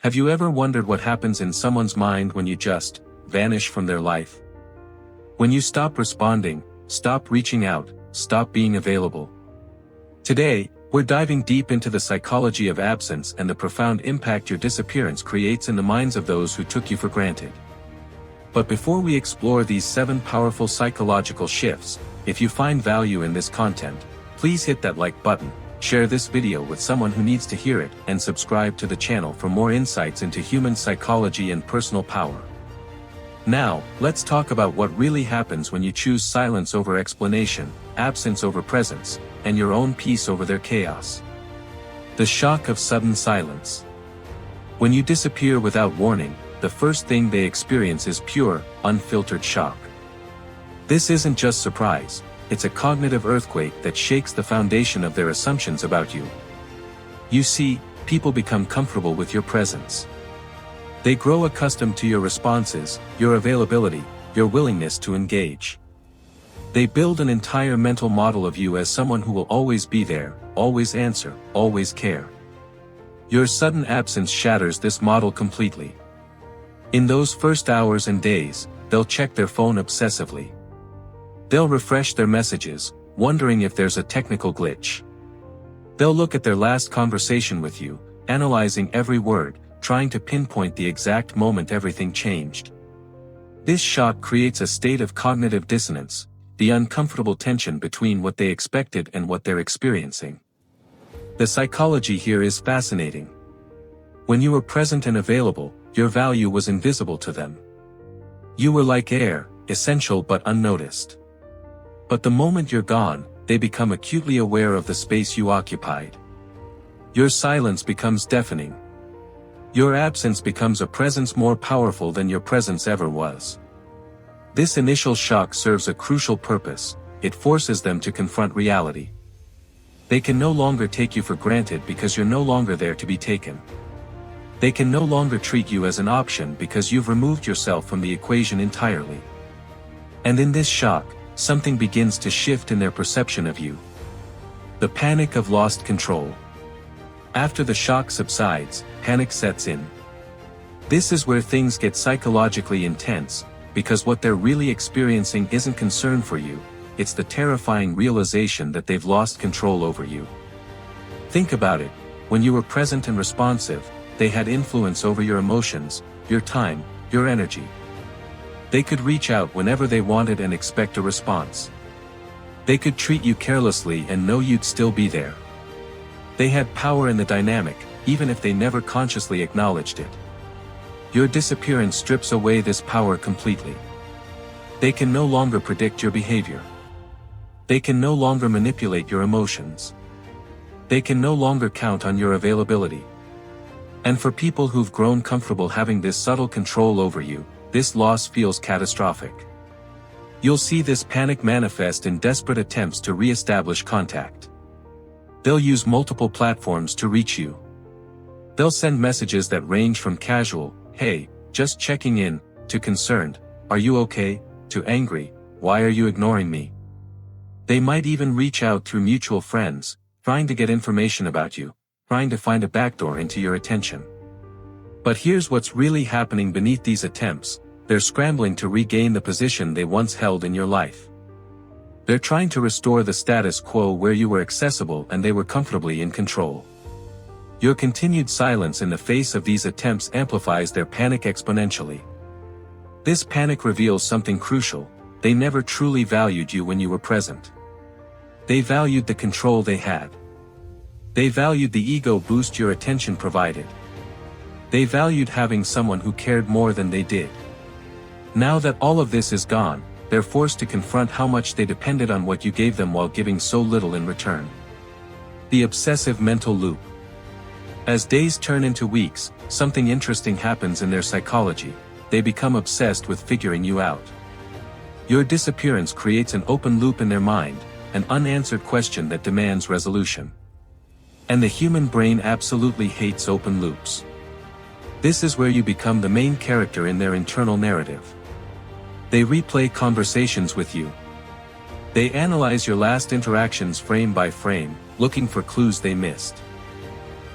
Have you ever wondered what happens in someone's mind when you just vanish from their life? When you stop responding, stop reaching out, stop being available. Today, we're diving deep into the psychology of absence and the profound impact your disappearance creates in the minds of those who took you for granted. But before we explore these 7 powerful psychological shifts, if you find value in this content, please hit that like button, share this video with someone who needs to hear it, and subscribe to the channel for more insights into human psychology and personal power. Now, let's talk about what really happens when you choose silence over explanation, absence over presence, and your own peace over their chaos. The shock of sudden silence. When you disappear without warning, the first thing they experience is pure, unfiltered shock. This isn't just surprise, it's a cognitive earthquake that shakes the foundation of their assumptions about you. You see, people become comfortable with your presence. They grow accustomed to your responses, your availability, your willingness to engage. They build an entire mental model of you as someone who will always be there, always answer, always care. Your sudden absence shatters this model completely. In those first hours and days, they'll check their phone obsessively. They'll refresh their messages, wondering if there's a technical glitch. They'll look at their last conversation with you, analyzing every word, trying to pinpoint the exact moment everything changed. This shock creates a state of cognitive dissonance, the uncomfortable tension between what they expected and what they're experiencing. The psychology here is fascinating. When you were present and available, your value was invisible to them. You were like air, essential but unnoticed. But the moment you're gone, they become acutely aware of the space you occupied. Your silence becomes deafening. Your absence becomes a presence more powerful than your presence ever was. This initial shock serves a crucial purpose: it forces them to confront reality. They can no longer take you for granted because you're no longer there to be taken. They can no longer treat you as an option because you've removed yourself from the equation entirely. And in this shock, something begins to shift in their perception of you. The panic of lost control. After the shock subsides, panic sets in. This is where things get psychologically intense, because what they're really experiencing isn't concern for you, it's the terrifying realization that they've lost control over you. Think about it: when you were present and responsive, they had influence over your emotions, your time, your energy. They could reach out whenever they wanted and expect a response. They could treat you carelessly and know you'd still be there. They had power in the dynamic, even if they never consciously acknowledged it. Your disappearance strips away this power completely. They can no longer predict your behavior. They can no longer manipulate your emotions. They can no longer count on your availability. And for people who've grown comfortable having this subtle control over you, this loss feels catastrophic. You'll see this panic manifest in desperate attempts to re-establish contact. They'll use multiple platforms to reach you. They'll send messages that range from casual, "Hey, just checking in," to concerned, "Are you okay?" to angry, "Why are you ignoring me?" They might even reach out through mutual friends, trying to get information about you, trying to find a backdoor into your attention. But here's what's really happening beneath these attempts: they're scrambling to regain the position they once held in your life. They're trying to restore the status quo where you were accessible and they were comfortably in control. Your continued silence in the face of these attempts amplifies their panic exponentially. This panic reveals something crucial: they never truly valued you when you were present. They valued the control they had. They valued the ego boost your attention provided. They valued having someone who cared more than they did. Now that all of this is gone, they're forced to confront how much they depended on what you gave them while giving so little in return. The obsessive mental loop. As days turn into weeks, something interesting happens in their psychology: they become obsessed with figuring you out. Your disappearance creates an open loop in their mind, an unanswered question that demands resolution. And the human brain absolutely hates open loops. This is where you become the main character in their internal narrative. They replay conversations with you. They analyze your last interactions frame by frame, looking for clues they missed.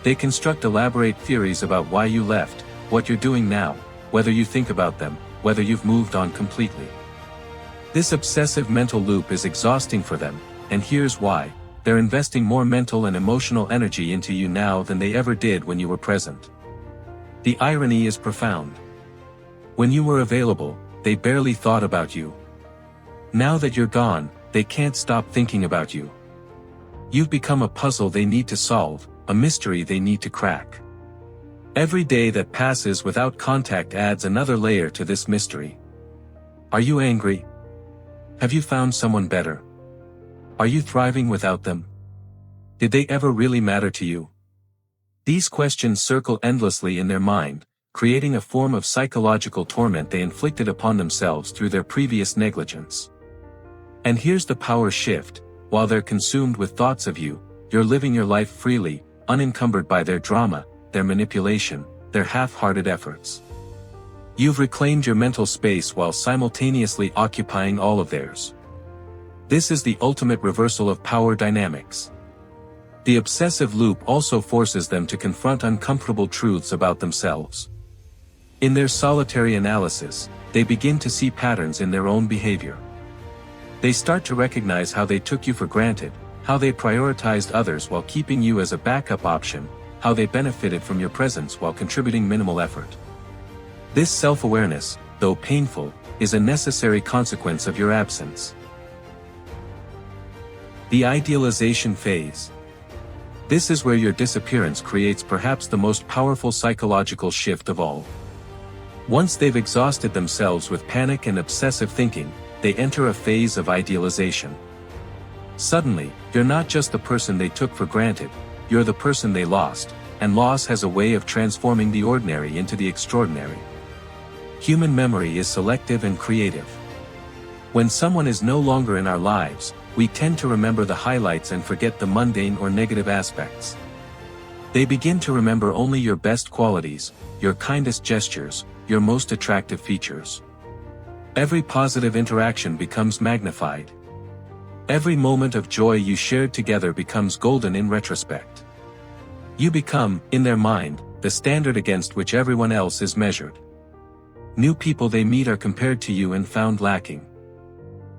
They construct elaborate theories about why you left, what you're doing now, whether you think about them, whether you've moved on completely. This obsessive mental loop is exhausting for them, and here's why: they're investing more mental and emotional energy into you now than they ever did when you were present. The irony is profound. When you were available, they barely thought about you. Now that you're gone, they can't stop thinking about you. You've become a puzzle they need to solve, a mystery they need to crack. Every day that passes without contact adds another layer to this mystery. Are you angry? Have you found someone better? Are you thriving without them? Did they ever really matter to you? These questions circle endlessly in their mind, creating a form of psychological torment they inflicted upon themselves through their previous negligence. And here's the power shift: while they're consumed with thoughts of you, you're living your life freely, unencumbered by their drama, their manipulation, their half-hearted efforts. You've reclaimed your mental space while simultaneously occupying all of theirs. This is the ultimate reversal of power dynamics. The obsessive loop also forces them to confront uncomfortable truths about themselves. In their solitary analysis, they begin to see patterns in their own behavior. They start to recognize how they took you for granted, how they prioritized others while keeping you as a backup option, how they benefited from your presence while contributing minimal effort. This self-awareness, though painful, is a necessary consequence of your absence. The idealization phase. This is where your disappearance creates perhaps the most powerful psychological shift of all. Once they've exhausted themselves with panic and obsessive thinking, they enter a phase of idealization. Suddenly, you're not just the person they took for granted, you're the person they lost, and loss has a way of transforming the ordinary into the extraordinary. Human memory is selective and creative. When someone is no longer in our lives, we tend to remember the highlights and forget the mundane or negative aspects. They begin to remember only your best qualities, your kindest gestures, your most attractive features. Every positive interaction becomes magnified. Every moment of joy you shared together becomes golden in retrospect. You become, in their mind, the standard against which everyone else is measured. New people they meet are compared to you and found lacking.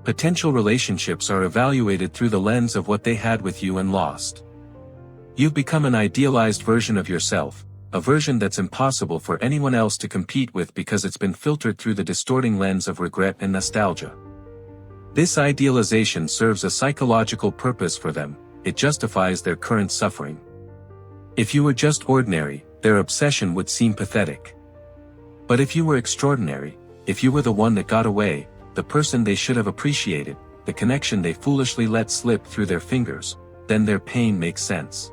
Potential relationships are evaluated through the lens of what they had with you and lost. You've become an idealized version of yourself, a version that's impossible for anyone else to compete with because it's been filtered through the distorting lens of regret and nostalgia. This idealization serves a psychological purpose for them: it justifies their current suffering. If you were just ordinary, their obsession would seem pathetic. But if you were extraordinary, if you were the one that got away, the person they should have appreciated, the connection they foolishly let slip through their fingers, then their pain makes sense.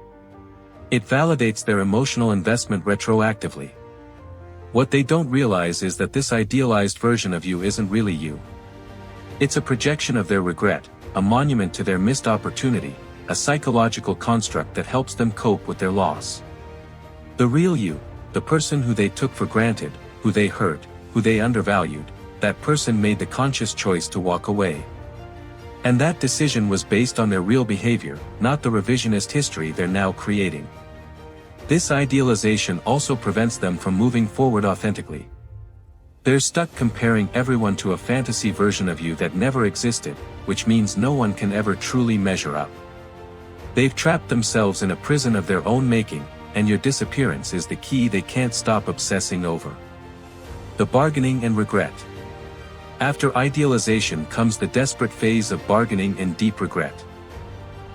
It validates their emotional investment retroactively. What they don't realize is that this idealized version of you isn't really you. It's a projection of their regret, a monument to their missed opportunity, a psychological construct that helps them cope with their loss. The real you, the person who they took for granted, who they hurt, who they undervalued, that person made the conscious choice to walk away. And that decision was based on their real behavior, not the revisionist history they're now creating. This idealization also prevents them from moving forward authentically. They're stuck comparing everyone to a fantasy version of you that never existed, which means no one can ever truly measure up. They've trapped themselves in a prison of their own making, and your disappearance is the key they can't stop obsessing over. The bargaining and regret. After idealization comes the desperate phase of bargaining and deep regret.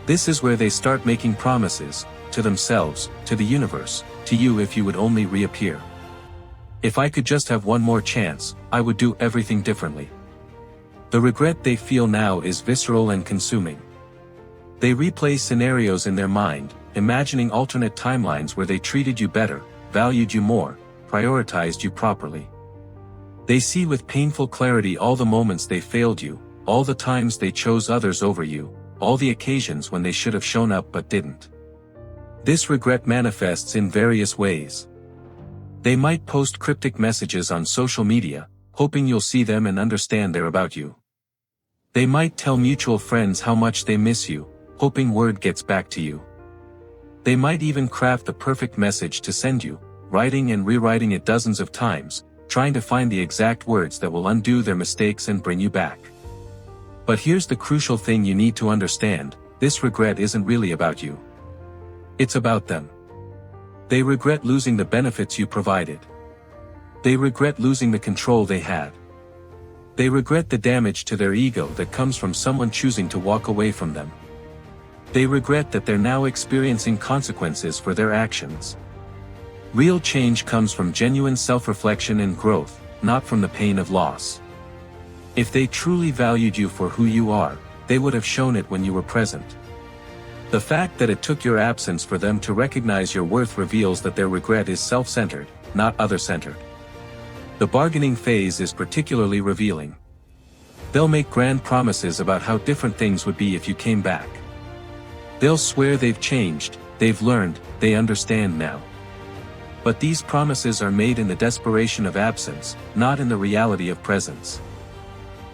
This is where they start making promises, to themselves, to the universe, to you if you would only reappear. If I could just have one more chance, I would do everything differently. The regret they feel now is visceral and consuming. They replay scenarios in their mind, imagining alternate timelines where they treated you better, valued you more, prioritized you properly. They see with painful clarity all the moments they failed you, all the times they chose others over you, all the occasions when they should have shown up but didn't. This regret manifests in various ways. They might post cryptic messages on social media, hoping you'll see them and understand they're about you. They might tell mutual friends how much they miss you, hoping word gets back to you. They might even craft the perfect message to send you, writing and rewriting it dozens of times, trying to find the exact words that will undo their mistakes and bring you back. But here's the crucial thing you need to understand: this regret isn't really about you. It's about them. They regret losing the benefits you provided. They regret losing the control they had. They regret the damage to their ego that comes from someone choosing to walk away from them. They regret that they're now experiencing consequences for their actions. Real change comes from genuine self-reflection and growth, not from the pain of loss. If they truly valued you for who you are, they would have shown it when you were present. The fact that it took your absence for them to recognize your worth reveals that their regret is self-centered, not other-centered. The bargaining phase is particularly revealing. They'll make grand promises about how different things would be if you came back. They'll swear they've changed, they've learned, they understand now. But these promises are made in the desperation of absence, not in the reality of presence.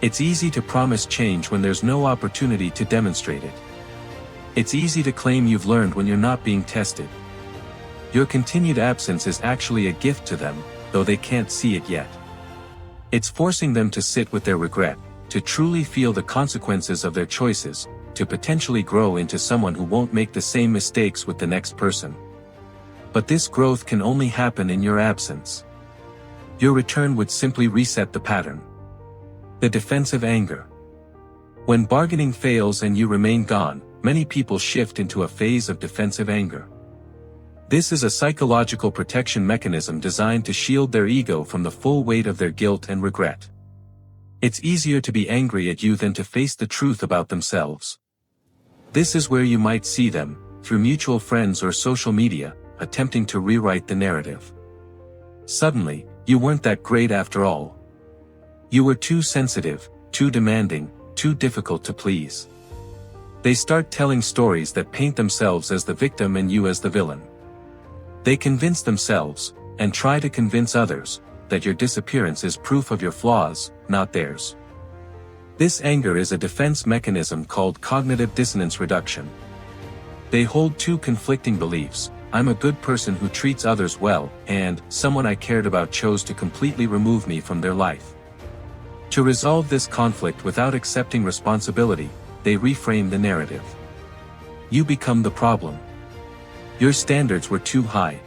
It's easy to promise change when there's no opportunity to demonstrate it. It's easy to claim you've learned when you're not being tested. Your continued absence is actually a gift to them, though they can't see it yet. It's forcing them to sit with their regret, to truly feel the consequences of their choices, to potentially grow into someone who won't make the same mistakes with the next person. But this growth can only happen in your absence. Your return would simply reset the pattern. The defensive anger. When bargaining fails and you remain gone, many people shift into a phase of defensive anger. This is a psychological protection mechanism designed to shield their ego from the full weight of their guilt and regret. It's easier to be angry at you than to face the truth about themselves. This is where you might see them, through mutual friends or social media, attempting to rewrite the narrative. Suddenly, you weren't that great after all. You were too sensitive, too demanding, too difficult to please. They start telling stories that paint themselves as the victim and you as the villain. They convince themselves, and try to convince others, that your disappearance is proof of your flaws, not theirs. This anger is a defense mechanism called cognitive dissonance reduction. They hold two conflicting beliefs: I'm a good person who treats others well, and someone I cared about chose to completely remove me from their life. To resolve this conflict without accepting responsibility, they reframe the narrative. You become the problem. Your standards were too high.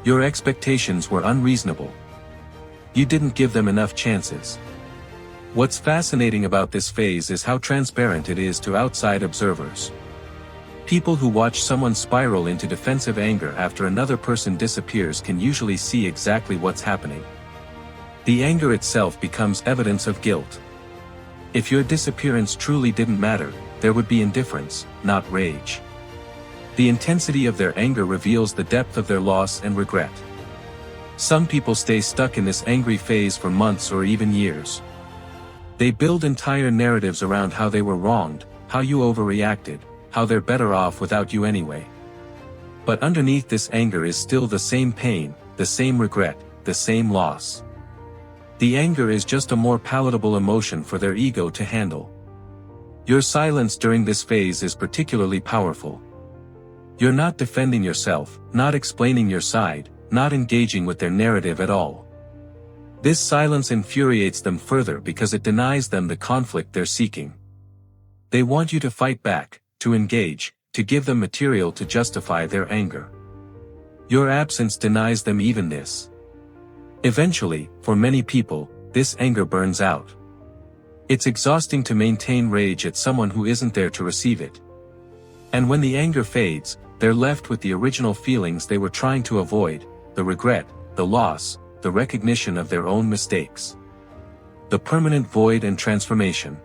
Your expectations were unreasonable. You didn't give them enough chances. What's fascinating about this phase is how transparent it is to outside observers. People who watch someone spiral into defensive anger after another person disappears can usually see exactly what's happening. The anger itself becomes evidence of guilt. If your disappearance truly didn't matter, there would be indifference, not rage. The intensity of their anger reveals the depth of their loss and regret. Some people stay stuck in this angry phase for months or even years. They build entire narratives around how they were wronged, how you overreacted, how they're better off without you anyway. But underneath this anger is still the same pain, the same regret, the same loss. The anger is just a more palatable emotion for their ego to handle. Your silence during this phase is particularly powerful. You're not defending yourself, not explaining your side, not engaging with their narrative at all. This silence infuriates them further because it denies them the conflict they're seeking. They want you to fight back, to engage, to give them material to justify their anger. Your absence denies them even this. Eventually, for many people, this anger burns out. It's exhausting to maintain rage at someone who isn't there to receive it. And when the anger fades, they're left with the original feelings they were trying to avoid: the regret, the loss, the recognition of their own mistakes. The permanent void and transformation.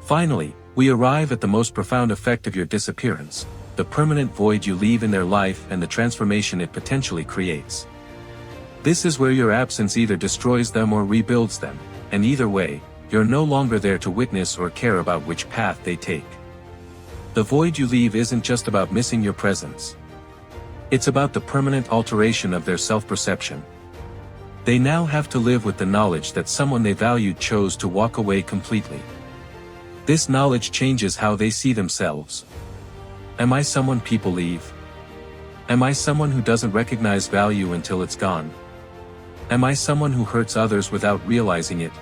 Finally, we arrive at the most profound effect of your disappearance: the permanent void you leave in their life and the transformation it potentially creates. This is where your absence either destroys them or rebuilds them, and either way, you're no longer there to witness or care about which path they take. The void you leave isn't just about missing your presence. It's about the permanent alteration of their self-perception. They now have to live with the knowledge that someone they valued chose to walk away completely. This knowledge changes how they see themselves. Am I someone people leave? Am I someone who doesn't recognize value until it's gone? Am I someone who hurts others without realizing it?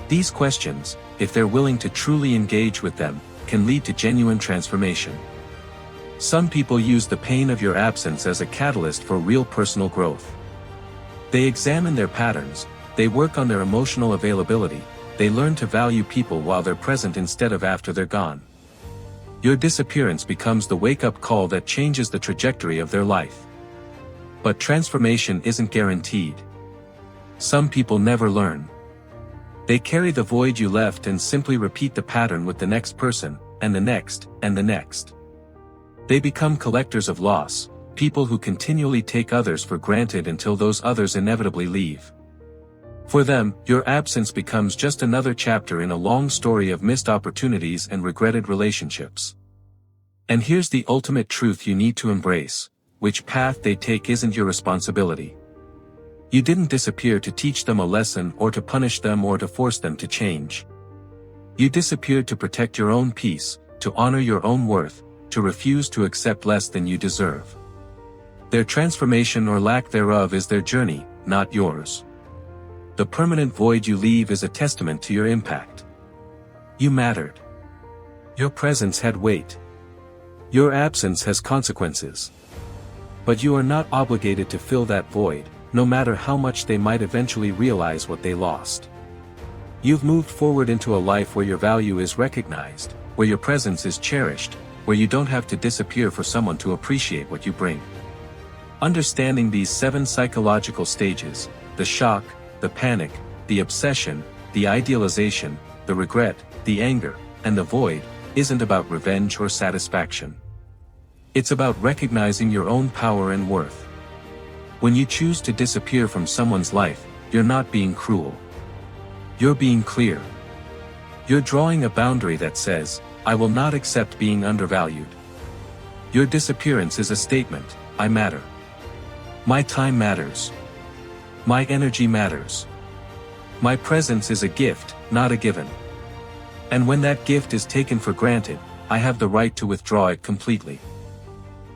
These questions, if they're willing to truly engage with them, can lead to genuine transformation. Some people use the pain of your absence as a catalyst for real personal growth. They examine their patterns, they work on their emotional availability, they learn to value people while they're present instead of after they're gone. Your disappearance becomes the wake-up call that changes the trajectory of their life. But transformation isn't guaranteed. Some people never learn. They carry the void you left and simply repeat the pattern with the next person, and the next, and the next. They become collectors of loss, people who continually take others for granted until those others inevitably leave. For them, your absence becomes just another chapter in a long story of missed opportunities and regretted relationships. And here's the ultimate truth you need to embrace: which path they take isn't your responsibility. You didn't disappear to teach them a lesson or to punish them or to force them to change. You disappeared to protect your own peace, to honor your own worth, to refuse to accept less than you deserve. Their transformation or lack thereof is their journey, not yours. The permanent void you leave is a testament to your impact. You mattered. Your presence had weight. Your absence has consequences. But you are not obligated to fill that void, no matter how much they might eventually realize what they lost. You've moved forward into a life where your value is recognized, where your presence is cherished, where you don't have to disappear for someone to appreciate what you bring. Understanding these 7 psychological stages, the shock, the panic, the obsession, the idealization, the regret, the anger, and the void, isn't about revenge or satisfaction. It's about recognizing your own power and worth. When you choose to disappear from someone's life, you're not being cruel. You're being clear. You're drawing a boundary that says, I will not accept being undervalued. Your disappearance is a statement: I matter. My time matters. My energy matters. My presence is a gift, not a given. And when that gift is taken for granted, I have the right to withdraw it completely.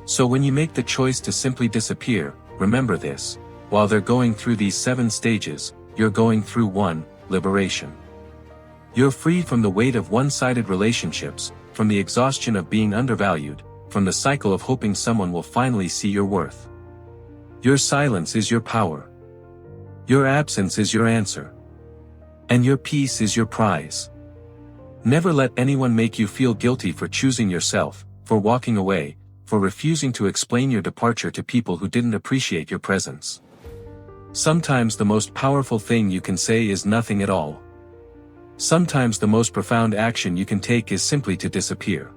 So when you make the choice to simply disappear, remember this: while they're going through these 7 stages, you're going through one, liberation. You're free from the weight of one-sided relationships, from the exhaustion of being undervalued, from the cycle of hoping someone will finally see your worth. Your silence is your power. Your absence is your answer. And your peace is your prize. Never let anyone make you feel guilty for choosing yourself, for walking away, for refusing to explain your departure to people who didn't appreciate your presence. Sometimes the most powerful thing you can say is nothing at all. Sometimes the most profound action you can take is simply to disappear.